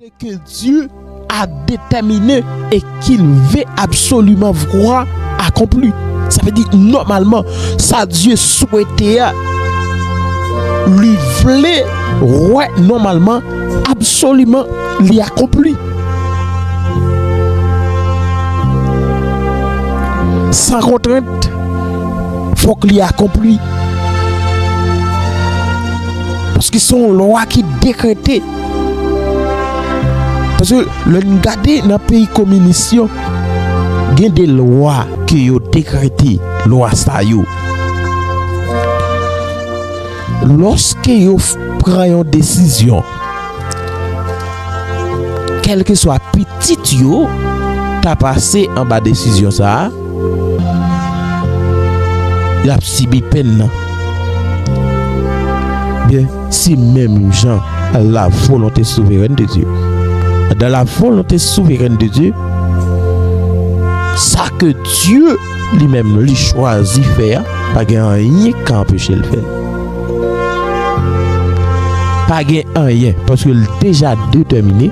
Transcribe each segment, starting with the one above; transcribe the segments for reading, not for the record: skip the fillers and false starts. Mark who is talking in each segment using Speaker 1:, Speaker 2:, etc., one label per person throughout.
Speaker 1: que Dieu a déterminé et qu'il veut absolument voir accompli. Ça veut dire normalement, ça Dieu souhaitait lui voulait ouais normalement absolument l'y accompli. Sans contrainte, faut qu'il y accompli. Parce qu'ils sont lois qui décrétées. Parce que le garder dans le pays communiste, il y a des lois qui ont décrété, loi ça yo. Lorsque vous prenez une décision, quelle que soit petite yo, t'as passé en bas décision ça, il y a subi peine. Bien, si même gens la volonté souveraine de Dieu, dans la volonté souveraine de Dieu, ça que Dieu lui-même lui choisit faire, pas rien qui empêche le faire. Pas rien parce que déjà déterminé,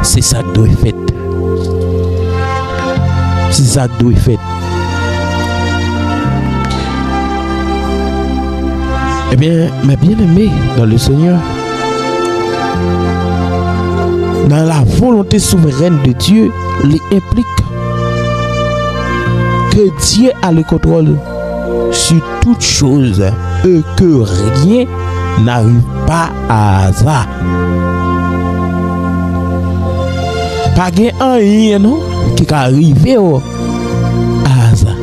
Speaker 1: c'est ça qui doit être fait. C'est ça qui doit être fait. Eh bien, mes bien-aimés dans le Seigneur, dans la volonté souveraine de Dieu, il implique que Dieu a le contrôle sur toutes choses et que rien n'arrive pas à hasard. Pas rien non qui arrive à hasard.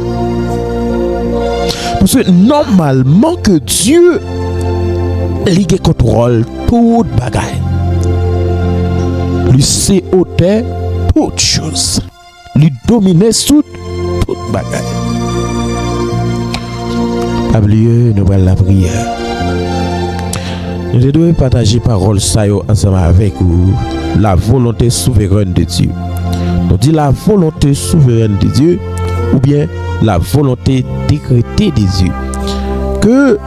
Speaker 1: Parce que normalement que Dieu lui contrôle toute bagaille. Lui sait auteur toutes choses. Lui dominer sur toute bagaille. Oubliez, nous allons la prière. Nous devons partager parole ça ensemble avec vous. La volonté souveraine de Dieu. On dit la volonté souveraine de Dieu ou bien la volonté décrétée de Dieu. Que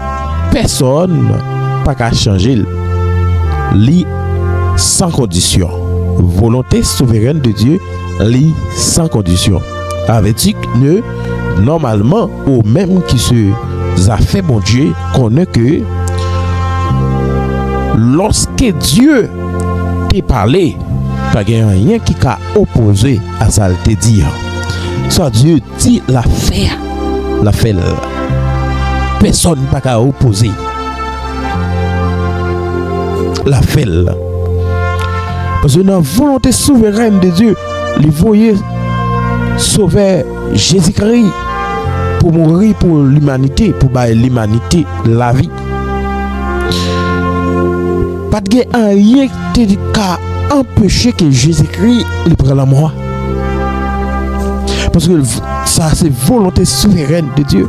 Speaker 1: personne pas qu'à changer li sans condition. Volonté souveraine de Dieu li sans condition. Avec que normalement au même qui se a fait bon Dieu connaît que lorsque Dieu t'a parlé, pas rien qui a opposé à ça te dire. Soit Dieu dit la fait. Personne pas qu'à opposer. La fait. Parce que dans la volonté souveraine de Dieu, il voyait sauver Jésus-Christ pour mourir pour l'humanité, pour bailler l'humanité la vie. Pas de rien qui a empêché que Jésus-Christ prenne la mort. Parce que ça c'est volonté souveraine de Dieu.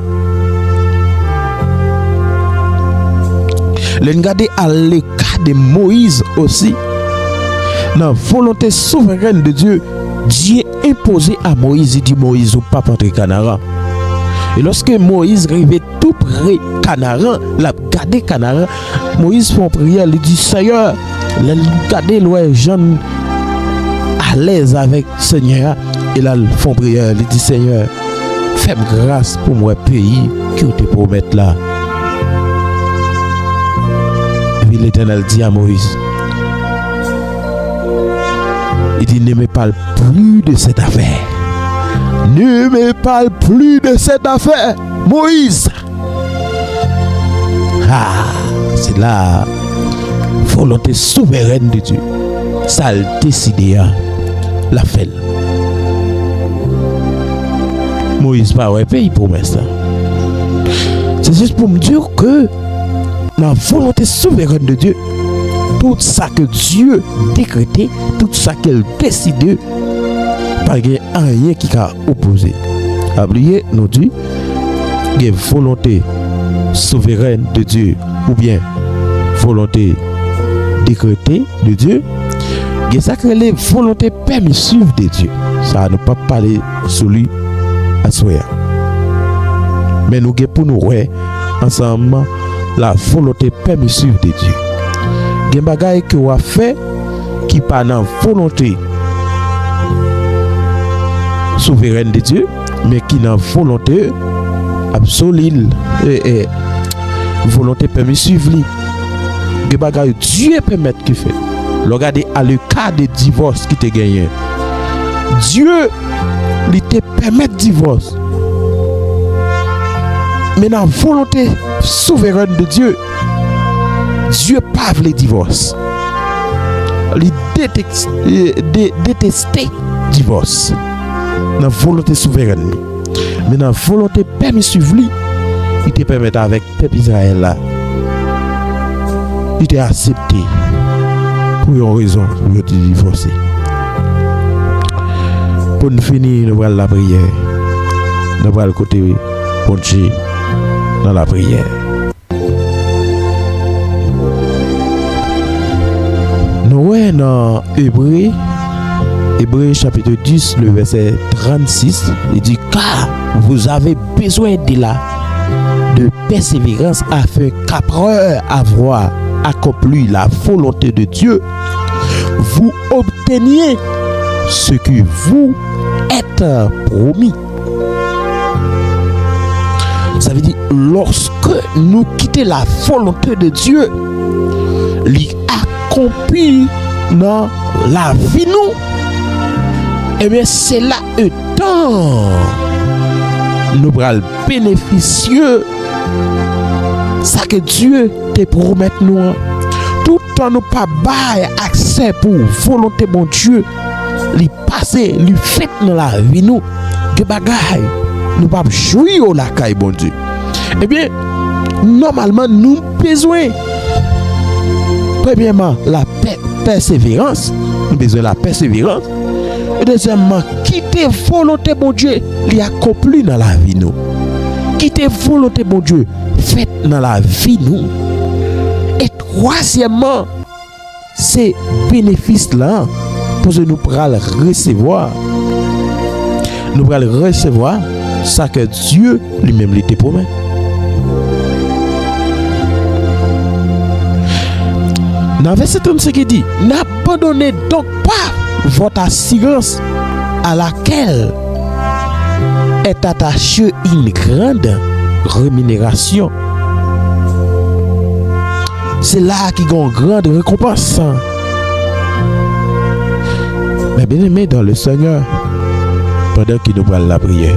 Speaker 1: Regardez à le cas de Moïse aussi. Dans la volonté souveraine de Dieu, Dieu imposé à Moïse, il dit Moïse ou pas entre Canaan. Et lorsque Moïse arrivait tout près Canaan, il a gardé Canaan, Moïse fait une prière, il dit Seigneur, il a gardé les gens à l'aise avec Seigneur. Et là, ils font prière, il dit Seigneur, fais-moi grâce pour moi pays que tu te promets là. Et puis l'Éternel dit à Moïse, il dit ne me parle plus de cette affaire. Ne me parle plus de cette affaire, Moïse. Ah, c'est la volonté souveraine de Dieu. Ça a décidé la fait. Moïse pas ouais pays promesse. C'est juste pour me dire que la volonté souveraine de Dieu, tout ça que Dieu décrété, tout ça qu'elle décide, pas rien qui a opposé. Oubliez, nous dit, il y a volonté souveraine de Dieu ou bien volonté décrétée de Dieu. Il y a ça que les volontés permissives de Dieu. Ça ne peut pas parler sur lui à soi. Mais nous avons pour nous ensemble la volonté permissive de Dieu. Il y a des choses que vous avez fait qui pas dans volonté souveraine de Dieu, mais qui dans volonté absolue et volonté permissive li. Que bagaille Dieu permet qu'il fait. Regardez à le cas de divorce qui te gagné. Dieu lui te permet divorce. Mais dans la volonté souveraine de Dieu, Dieu pas le divorce. Il détestait divorce. Dans la volonté souveraine. Mais dans la volonté permissive, il te permet avec le peuple Israël là. Il t'a accepté pour une raison pour te divorcer. Pour nous finir, nous allons la prière. Nous allons le côté ponché dans la prière. Nous voyons dans Hébreux chapitre 10, le verset 36, il dit car vous avez besoin de persévérance afin qu'après avoir accompli la volonté de Dieu, vous obteniez ce que vous êtes promis. Ça veut dire lorsque nous quittons la volonté de Dieu, l'accompli dans la vie nous, et bien c'est là un temps nous allons bénéficieux ça que Dieu te promet nous. Tout temps nous pas bail accès pour volonté mon Dieu li passer li fait dans la vie nous que bagaille nous pas jouer au la caille bon Dieu. Eh bien normalement nous besoin premièrement la persévérance, nous besoin la persévérance et deuxièmement quitter volonté mon Dieu li accompli dans la vie nous. Quitter volonté mon Dieu fait dans la vie nous. Et troisièmement, c'est bénéfice là pour que nous pourrons recevoir. Nous pourrons recevoir ça que Dieu lui-même lui te promet. Dans verset 35 il dit, n'abandonnez donc pas votre assurance à laquelle est attachée une grande rémunération. C'est là qu'il y a une grande récompense. Mais bien aimé dans le Seigneur, pendant qu'il nous parle la prière,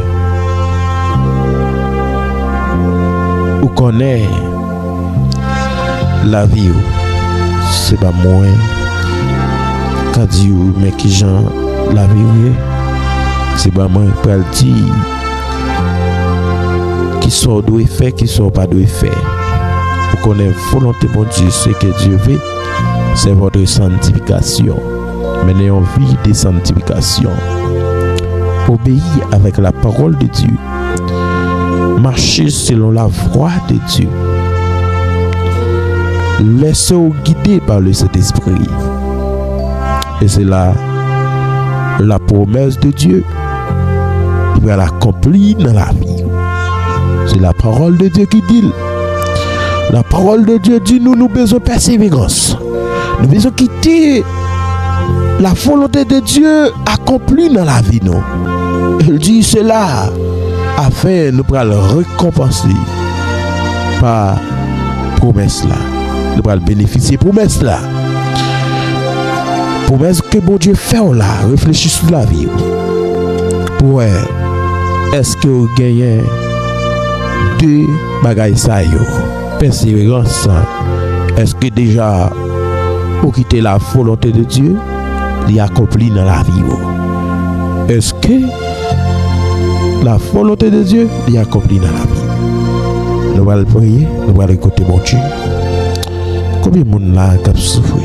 Speaker 1: vous connaissez la vie, c'est pas moi qui dit, mais qui j'en la vie, c'est pas moi qui le dire. Qui sont doit faire, qui sont pas doit faire. Vous connaissez volonté de Dieu, ce que Dieu veut, c'est votre sanctification. Menez une vie de sanctification. Obéir avec la parole de Dieu. Marchez selon la voie de Dieu. Laissez-vous guider par le Saint-Esprit. Et c'est là la promesse de Dieu. Il va l'accomplir dans la vie. C'est la parole de Dieu qui dit. La parole de Dieu dit nous besoin de persévérance. Nous besoin quitter la volonté de Dieu accomplie dans la vie. Non. Il dit cela afin nous pourrons le récompenser par promesse là. Nous pourrons bénéficier de promesse là. Promesse que bon Dieu fait là. Réfléchis sur la vie. Pour est-ce que vous gagnez deux bagailles ça yo? Persévérance. Est-ce que déjà vous quittez la volonté de Dieu, il accompli dans la vie? Est-ce que la volonté de Dieu il accompli dans la vie? Nous allons prier, nous allons écouter mon Dieu. Combien de monde là qui a souffert?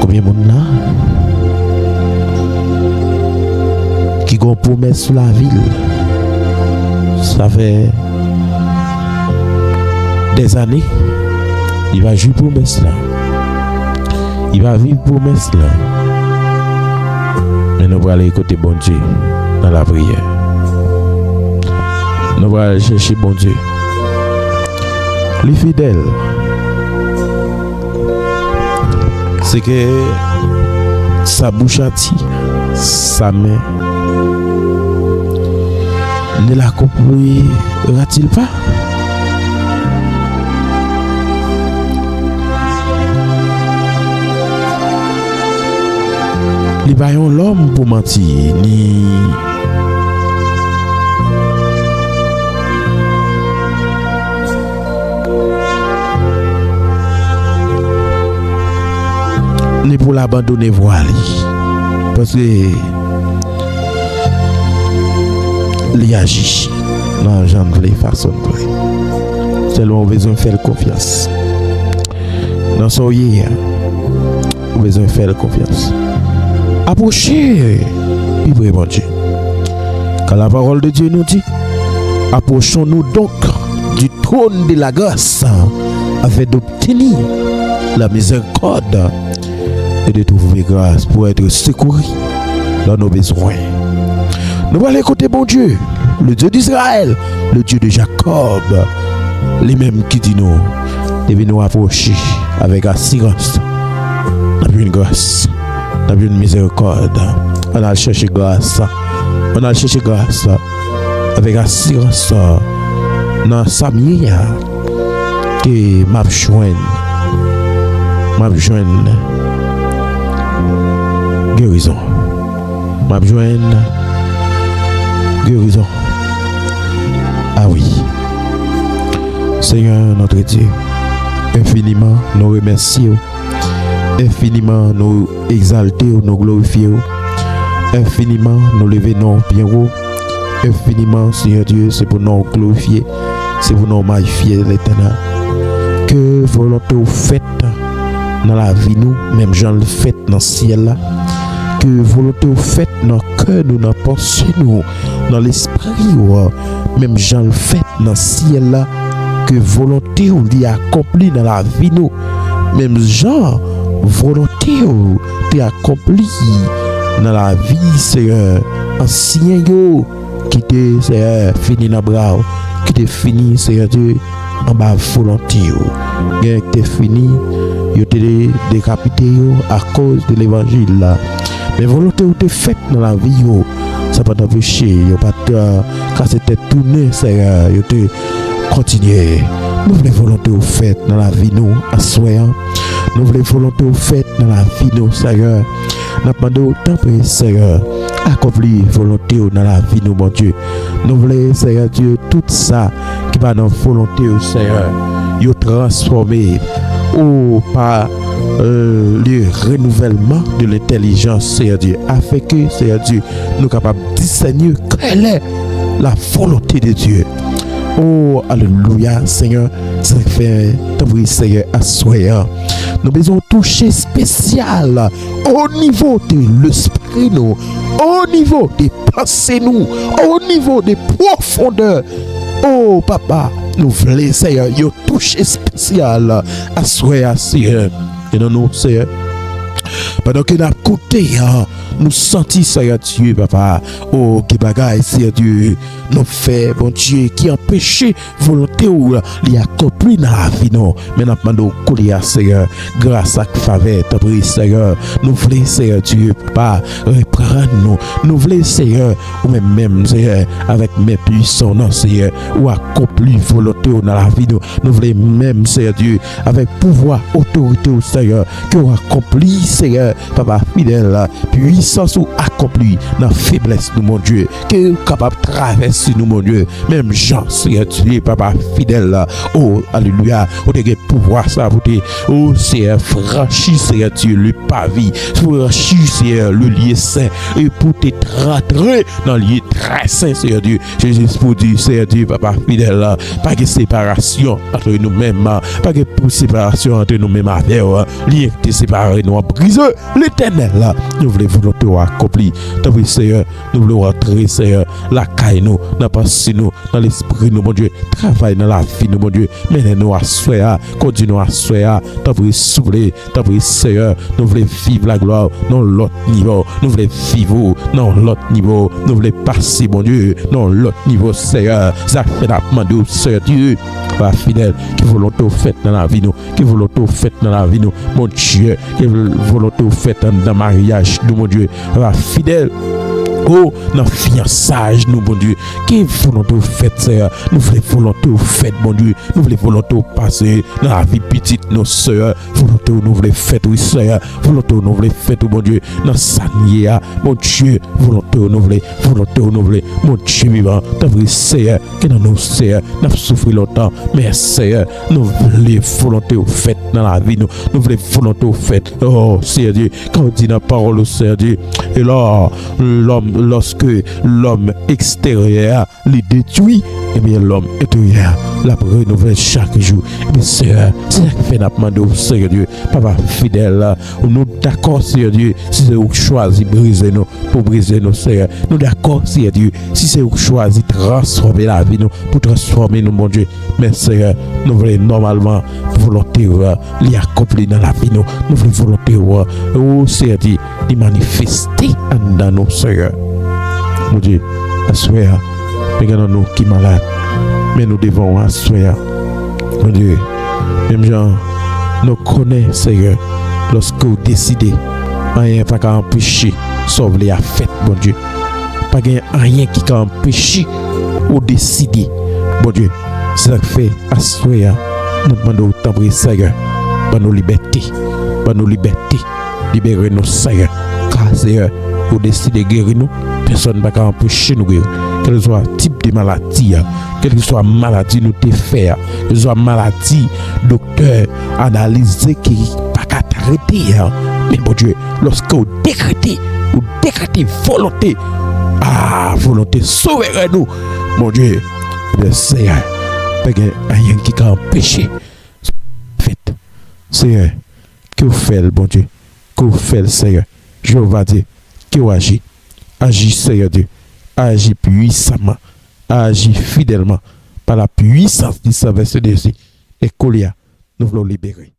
Speaker 1: Combien de monde là qui ont promesse sur la ville? Ça fait des années, il va jouer promesse là. Il va vivre promesse là. Mais nous allons aller écouter bon Dieu dans la prière. Nous allons aller chercher bon Dieu. Les fidèles, c'est que sa bouche a dit, sa main ne l'accomplira-t-il pas? Li pa yon l'homme pour mentir, ni pour l'abandonner voile. Parce que il agit dans genre de façon. Seulement on a besoin de faire confiance. Dans son hier, on a besoin de faire confiance. Approchez, puis bon Dieu. Quand la parole de Dieu nous dit, approchons-nous donc du trône de la grâce afin d'obtenir la miséricorde et de trouver grâce pour être secouru dans nos besoins. Nous allons écouter bon Dieu, le Dieu d'Israël, le Dieu de Jacob, les mêmes qui dit nous, devons nous approcher avec assurance. On a une grâce, on a une miséricorde, on a cherché grâce, on a cherché grâce avec assurance dans sa manière que m'a joindre guérison. M'a joindre guérison. Ah oui. Seigneur notre Dieu, infiniment nous remercions, infiniment nous exaltons, nous glorifions, infiniment nous levons bien haut, infiniment Seigneur Dieu, c'est pour nous glorifier, c'est pour nous magnifier l'Éternel. Que volonté vous faites dans la vie nous, même Jean le fait dans le ciel là. Que volonté vous faites dans le cœur nous, dans la pensée nous, dans l'esprit, même Jean le fait dans le ciel là. Que volonté vous l'y accompli dans la vie nous, même Jean volonté vous t'y accompli dans la vie, c'est ancien yo qui te c'est fini dans bras, qui te fini c'est Dieu en bas volonté qui te fini yo te décapité à cause de l'évangile là. Mais volonté ou te faite dans la vie yo, ça pas t'empêcher yo pas quand c'était tourné c'est yo te continuer. Nous voulons volonté ou faite dans la vie nous à soyant. Nous voulons volonté ou faite dans la vie nous Seigneur. Nous demandons autant pour Seigneur accomplir volonté dans la vie nous mon Dieu. Nous voulons Seigneur Dieu tout ça qui va dans volonté au Seigneur yo transformer ou par le renouvellement de l'intelligence Seigneur Dieu afin que Seigneur Dieu nous capables de discerner quelle est la volonté de Dieu. Oh, alléluia, Seigneur, ça fait t'ouvrir, Seigneur, à soyant. Nous besoin toucher spécial au niveau de l'esprit, nous, au niveau des pensées, nous, au niveau des profondeurs. Oh, papa, nous voulons, Seigneur, y toucher spécial à soyant, Seigneur. Et non, nous, Seigneur. Pendant que nous avons côté, nous sentons, Seigneur Dieu, papa, oh, qui bagaille, Seigneur Dieu, nous fait, bon Dieu, qui empêche volonté ou l'y accompli dans la vie, non. Mais nous demandons, Seigneur, grâce à faveur, Seigneur, nous voulons, Seigneur Dieu, papa, reprendre nous. Nous voulons, Seigneur, ou même, Seigneur, avec mes puissants, non, Seigneur, ou accompli volonté dans la vie, nous. Nous voulons même, Seigneur Dieu, avec pouvoir, autorité, Seigneur, que vous accompli, Seigneur, papa fidèle, puissance ou accompli dans la faiblesse de mon Dieu, que capable de traverser nous, mon Dieu, même Jean, Seigneur Dieu, papa fidèle, oh, alléluia, vous avez pouvoir ça, vous avez, oh, Seigneur, franchi, Seigneur Dieu, le pavé, franchi, Seigneur, le lieu saint, et pour te rentrer dans le lieu très saint, Seigneur Dieu, Jésus, pour dire, Seigneur Dieu, papa fidèle, pas de séparation entre nous-mêmes, pas de séparation entre nous-mêmes, lié de séparer nous, briseux l'Éternel là, nous voulons volonté accomplir. Tant pis, Seigneur, nous voulons rentrer, Seigneur, la caille nous, dans la pensée nous, dans l'esprit nous, mon Dieu, travail dans la vie nous, mon Dieu, menez-nous à soya, continuons à soya, tant pis, souffler, tant pis, Seigneur, nous voulons vivre la gloire dans l'autre niveau, nous voulons vivre dans l'autre niveau, nous voulons passer, mon Dieu, dans l'autre niveau, Seigneur, ça fait la demande, Seigneur Dieu, pas fidèle, qui volonté faite dans la vie nous, qui volonté faite dans la vie nous, mon Dieu, qui volonté faite dans le mariage nous, mon Dieu, pas fidèle. Oh, dans le fiançage, nous, mon Dieu, qui volonté faite, Seigneur, nous voulons volonté faite, mon Dieu, nous voulons volonté passer dans la vie petite, nos sœurs, volonté nous voulons faite, oui, Seigneur, volonté nous voulons faite, mon Dieu, dans Sania, mon Dieu, volonté nous voulons, mon Dieu vivant, t'as vu, Seigneur, que dans nos Seigneur, nous avons souffert longtemps, mais Seigneur, nous voulons volonté faite dans la vie, nous voulons volonté faite, oh, Seigneur Dieu, quand on dit dans la parole, Seigneur Dieu, et là, lorsque l'homme extérieur les détruit, et bien l'homme intérieur la renouvelle chaque jour. Et bien Seigneur, c'est ça qui fait notre demande, Seigneur Dieu, Papa fidèle, nous d'accord, Seigneur Dieu, si c'est vous choisi briser nous, pour briser nos Seigneur, nous d'accord, Seigneur Dieu, si c'est vous choisi transformer la vie nous, pour transformer nous, mon Dieu, mais Seigneur, nous voulons normalement volonté l'y accomplir dans la vie nous voulons volonté oh Seigneur Dieu, d'y manifester dans nos Seigneur. Mon Dieu, assoya, regardons nous qui malades, mais nous devons assoya. Mon Dieu, même gens, nous connaissons, Seigneur, lorsque vous décidez, rien pas qu'à empêcher, sauf les fête, mon Dieu. Pas rien qui peut empêcher ou décider, mon Dieu. C'est ça que fait assoya, nous demandons autant de Seigneur, par nos libertés, libérer nos Seigneur, car Seigneur, vous décidez de guérir nous. Personne ne peut empêcher nous guérir. Quel que soit le type de maladie, quelle que soit la maladie nous te faire, quelle que soit la maladie, docteur, analyser qui n'est pas qu'à t'arrêter. Mais mon Dieu, lorsque vous décrétez volonté, volonté sauvera nous, mon Dieu, le Seigneur, il n'y a rien qui peut empêcher. Faites, Seigneur, que vous faites, mon Dieu, que vous faites, Seigneur, je vais dire, que vous agissez. Agis, Seigneur Dieu, agis puissamment, agis fidèlement par la puissance du Saint-Esprit et Colia, nous voulons libérer.